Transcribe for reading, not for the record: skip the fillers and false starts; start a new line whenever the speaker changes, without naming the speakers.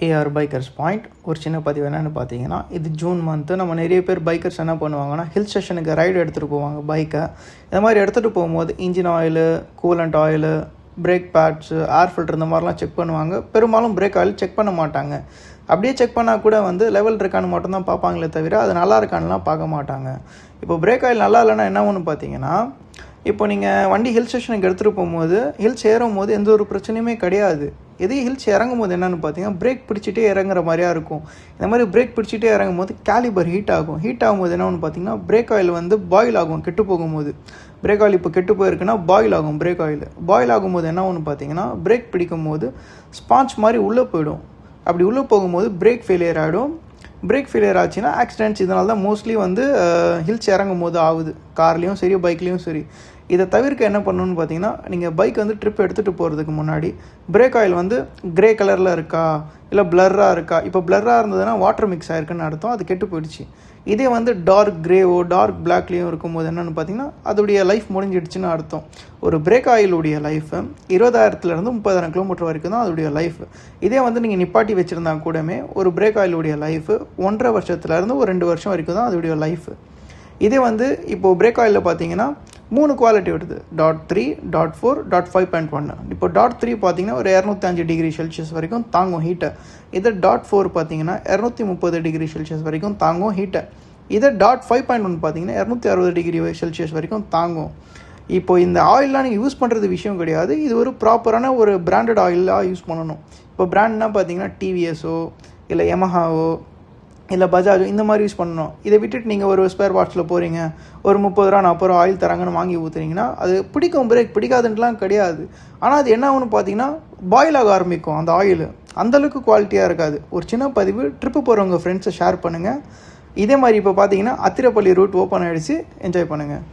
AR bikers point. ஒரு சின்ன பதிவு என்னென்னு பார்த்தீங்கன்னா, இது ஜூன் மந்த்து. நம்ம நிறைய பேர் பைக்கர்ஸ் என்ன பண்ணுவாங்கன்னா, ஹில் ஸ்டேஷனுக்கு ரைடு எடுத்துகிட்டு போவாங்க பைக்கை. இந்த மாதிரி எடுத்துகிட்டு போகும்போது engine oil, coolant oil, break pads, air filter இந்த மாதிரிலாம் செக் பண்ணுவாங்க. பெரும்பாலும் பிரேக் ஆயில் செக் பண்ண மாட்டாங்க. அப்படியே செக் பண்ணால் கூட லெவல் இருக்கான்னு மட்டும்தான் பார்ப்பாங்களே தவிர அது நல்லா இருக்கான்லாம் பார்க்க மாட்டாங்க. இப்போ பிரேக் ஆயில் நல்லா இல்லைன்னா என்ன ஒன்று பார்த்தீங்கன்னா, இப்போ நீங்கள் வண்டி ஹில் ஸ்டேஷனுக்கு எடுத்துகிட்டு போகும்போது ஹில்ஸ் ஏறும் போது எந்த ஒரு பிரச்சனையுமே கிடையாது. எதே ஹில்ஸ் இறங்கும் போது என்னென்னு பார்த்தீங்கன்னா, பிரேக் பிடிச்சிட்டே இறங்குற மாதிரியா இருக்கும். இந்த மாதிரி பிரேக் பிடிச்சிட்டே இறங்கும் போது கேலிபர் ஹீட் ஆகும். ஹீட் ஆகும்போது என்ன ஒன்று பார்த்தீங்கன்னா, பிரேக் ஆயில் பாயில் ஆகும். கெட்டு போகும்போது பிரேக் ஆயில் இப்போ கெட்டு போயிருக்குன்னா பாயில் ஆகும். பிரேக் ஆயில் பாயில் ஆகும்போது என்ன ஒன்று பார்த்தீங்கன்னா, பிரேக் பிடிக்கும் போது ஸ்பாஞ்ச் மாதிரி உள்ளே போயிடும். அப்படி உள்ளே போகும்போது பிரேக் ஃபெயிலியர் ஆகிடும். பிரேக் ஃபெயிலியர் ஆச்சுன்னா ஆக்சிடென்ட்ஸ் இதனால தான் மோஸ்ட்லி ஹில்ஸ் இறங்கும் போது ஆகுது. கார்லேயும் சரி, பைக்லேயும் சரி. இதை தவிர்க்க என்ன பண்ணணும்னு பார்த்தீங்கன்னா, நீங்கள் பைக் ட்ரிப் எடுத்துகிட்டு போகிறதுக்கு முன்னாடி பிரேக் ஆயில் கிரே கலரில் இருக்கா இல்லை பிளர்ராக இருக்கா. இப்போ பிளர்ராக இருந்ததுன்னா வாட்டர் மிக்ஸ் ஆகிருக்குன்னு அர்த்தம், அது கெட்டு போயிடுச்சு. இதே டார்க் கிரேவோ டார்க் பிளாக்லேயும் இருக்கும்போது என்னென்னு பார்த்தீங்கன்னா, அதோடைய லைஃப் முடிஞ்சிடுச்சுன்னு அர்த்தம். ஒரு பிரேக் ஆயிலுடைய லைஃப் 20,000 30,000 கிலோமீட்டர் வரைக்கும் தான் அதோடைய லைஃப். இதே நீங்கள் நிப்பாட்டி வச்சுருந்தா கூடமே ஒரு பிரேக் ஆயிலுடைய லைஃப் 1.5 வருஷத்துலேருந்து ஒரு 2 வருஷம் வரைக்கும் தான் அதோடைய லைஃப். இதே இப்போது பிரேக் ஆயிலில் பார்த்தீங்கன்னா 3 குவாலிட்டி வருது. .3, .4, .5.1. இப்போ .3 பார்த்தீங்கன்னா ஒரு 205 டிகிரி செல்சியஸ் வரைக்கும் தாங்கும் ஹீட்டை. இதே .4 பார்த்தீங்கன்னா 230 டிகிரி செல்சியஸ் வரைக்கும் தாங்கும் ஹீட்டை. இதே .5.1 பார்த்தீங்கன்னா 260 டிகிரி செல்சியஸ் வரைக்கும் தாங்கும். இப்போ இந்த ஆயிலெலாம் நீங்கள் யூஸ் பண்ணுறது விஷயம் கிடையாது. இது ஒரு ப்ராப்பரான ஒரு பிராண்டட் ஆயிலாக யூஸ் பண்ணணும். இப்போ பிராண்ட்னா பார்த்தீங்கன்னா டிவிஎஸோ இல்லை யமஹாவோ இல்லை பஜாஜோ இந்த மாதிரி யூஸ் பண்ணணும். இதை விட்டுட்டு நீங்கள் ஒரு ஸ்பேர் பார்ட்ஸில் போகிறீங்க, ஒரு 30 ரூபா 40 ரூபா ஆயில் தராங்கன்னு வாங்கி ஊற்றுறீங்கன்னா அது பிடிக்கும், பிரேக் பிடிக்காதுன்றலாம் கிடையாது. ஆனால் அது என்ன ஆகுன்னு பார்த்தீங்கன்னா, பாயில் ஆக ஆரம்பிக்கும் அந்த ஆயில். அந்தளவுக்கு குவாலிட்டியாக இருக்காது. ஒரு சின்ன பதிவு, ட்ரிப்பு போகிறவங்க ஃப்ரெண்ட்ஸை ஷேர் பண்ணுங்கள். இதே மாதிரி இப்போ பார்த்தீங்கன்னா அத்திரப்பள்ளி ரூட் ஓப்பன் ஆகிடுச்சு, என்ஜாய் பண்ணுங்கள்.